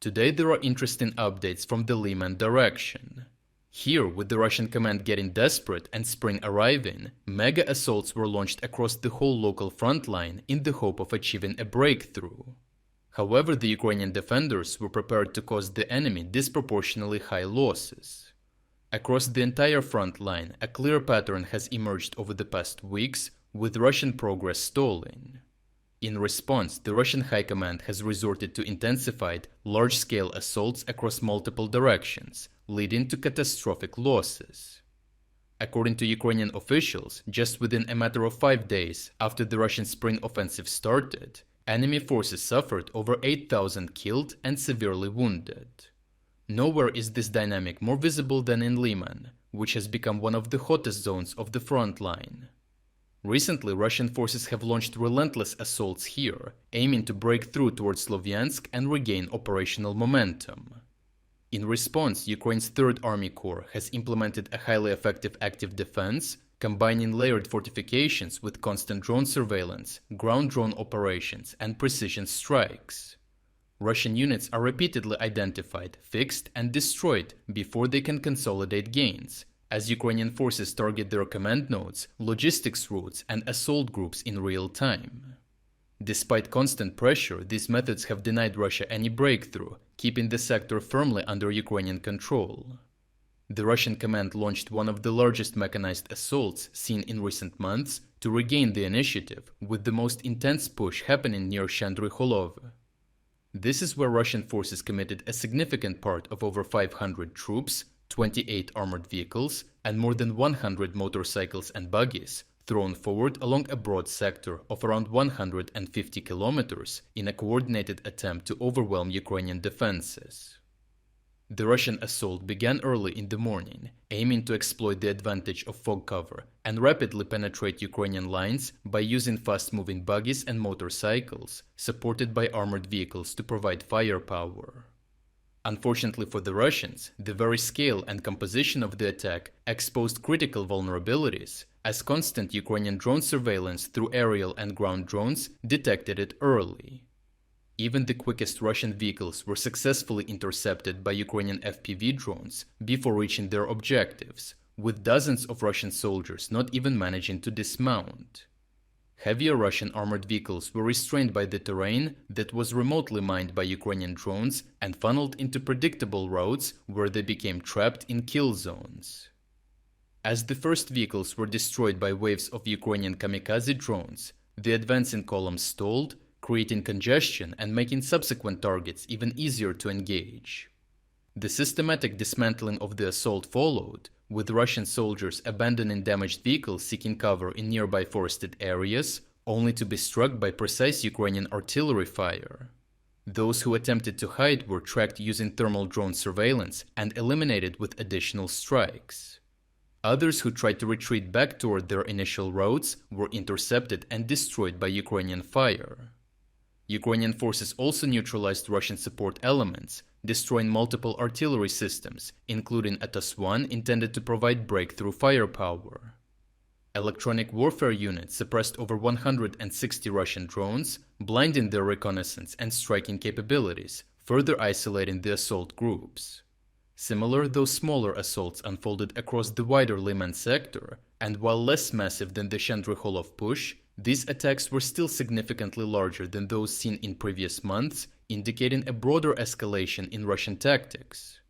Today there are interesting updates from the Liman direction. Here, with the Russian command getting desperate and spring arriving, mega assaults were launched across the whole local front line in the hope of achieving a breakthrough. However, the Ukrainian defenders were prepared to cause the enemy disproportionately high losses. Across the entire front line, a clear pattern has emerged over the past weeks, with Russian progress stalling. In response, the Russian High Command has resorted to intensified, large-scale assaults across multiple directions, leading to catastrophic losses. According to Ukrainian officials, just within a matter of 5 days after the Russian spring offensive started, enemy forces suffered over 8,000 killed and severely wounded. Nowhere is this dynamic more visible than in Liman, which has become one of the hottest zones of the front line. Recently, Russian forces have launched relentless assaults here, aiming to break through towards Sloviansk and regain operational momentum. In response, Ukraine's 3rd Army Corps has implemented a highly effective active defense, combining layered fortifications with constant drone surveillance, ground drone operations, and precision strikes. Russian units are repeatedly identified, fixed, and destroyed before they can consolidate gains, as Ukrainian forces target their command nodes, logistics routes, and assault groups in real time. Despite constant pressure, these methods have denied Russia any breakthrough, keeping the sector firmly under Ukrainian control. The Russian command launched one of the largest mechanized assaults seen in recent months to regain the initiative, with the most intense push happening near Chandriholov. This is where Russian forces committed a significant part of over 500 troops, 28 armored vehicles, and more than 100 motorcycles and buggies, thrown forward along a broad sector of around 150 kilometers in a coordinated attempt to overwhelm Ukrainian defenses. The Russian assault began early in the morning, aiming to exploit the advantage of fog cover and rapidly penetrate Ukrainian lines by using fast-moving buggies and motorcycles, supported by armored vehicles to provide firepower. Unfortunately for the Russians, the very scale and composition of the attack exposed critical vulnerabilities, as constant Ukrainian drone surveillance through aerial and ground drones detected it early. Even the quickest Russian vehicles were successfully intercepted by Ukrainian FPV drones before reaching their objectives, with dozens of Russian soldiers not even managing to dismount. Heavier Russian armored vehicles were restrained by the terrain that was remotely mined by Ukrainian drones and funneled into predictable routes where they became trapped in kill zones. As the first vehicles were destroyed by waves of Ukrainian kamikaze drones, the advancing columns stalled, creating congestion and making subsequent targets even easier to engage. The systematic dismantling of the assault followed, with Russian soldiers abandoning damaged vehicles seeking cover in nearby forested areas, only to be struck by precise Ukrainian artillery fire. Those who attempted to hide were tracked using thermal drone surveillance and eliminated with additional strikes. Others who tried to retreat back toward their initial routes were intercepted and destroyed by Ukrainian fire. Ukrainian forces also neutralized Russian support elements, destroying multiple artillery systems, including a TOS-1 intended to provide breakthrough firepower. Electronic warfare units suppressed over 160 Russian drones, blinding their reconnaissance and striking capabilities, further isolating the assault groups. Similar, though smaller, assaults unfolded across the wider Liman sector, and while less massive than the Chandriholov push, these attacks were still significantly larger than those seen in previous months, indicating a broader escalation in Russian tactics.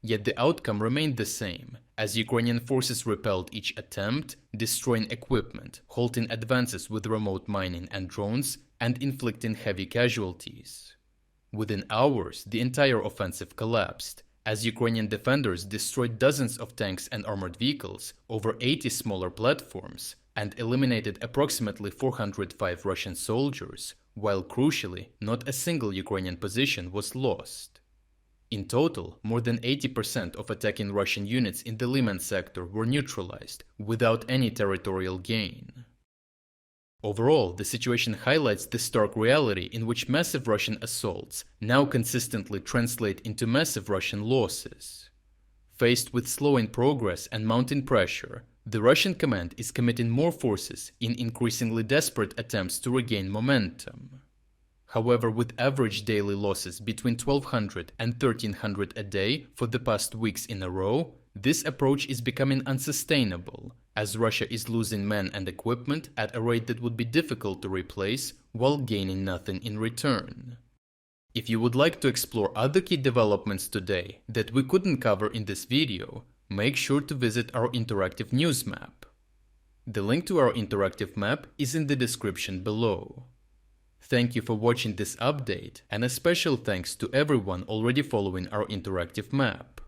Yet the outcome remained the same, as Ukrainian forces repelled each attempt, destroying equipment, halting advances with remote mining and drones, and inflicting heavy casualties. Within hours, the entire offensive collapsed, as Ukrainian defenders destroyed dozens of tanks and armored vehicles, over 80 smaller platforms, and eliminated approximately 405 Russian soldiers, while crucially, not a single Ukrainian position was lost. In total, more than 80% of attacking Russian units in the Liman sector were neutralized, without any territorial gain. Overall, the situation highlights the stark reality in which massive Russian assaults now consistently translate into massive Russian losses. Faced with slowing progress and mounting pressure, the Russian command is committing more forces in increasingly desperate attempts to regain momentum. However, with average daily losses between 1200 and 1300 a day for the past weeks in a row, this approach is becoming unsustainable, as Russia is losing men and equipment at a rate that would be difficult to replace while gaining nothing in return. If you would like to explore other key developments today that we couldn't cover in this video, make sure to visit our interactive news map. The link to our interactive map is in the description below. Thank you for watching this update, and a special thanks to everyone already following our interactive map.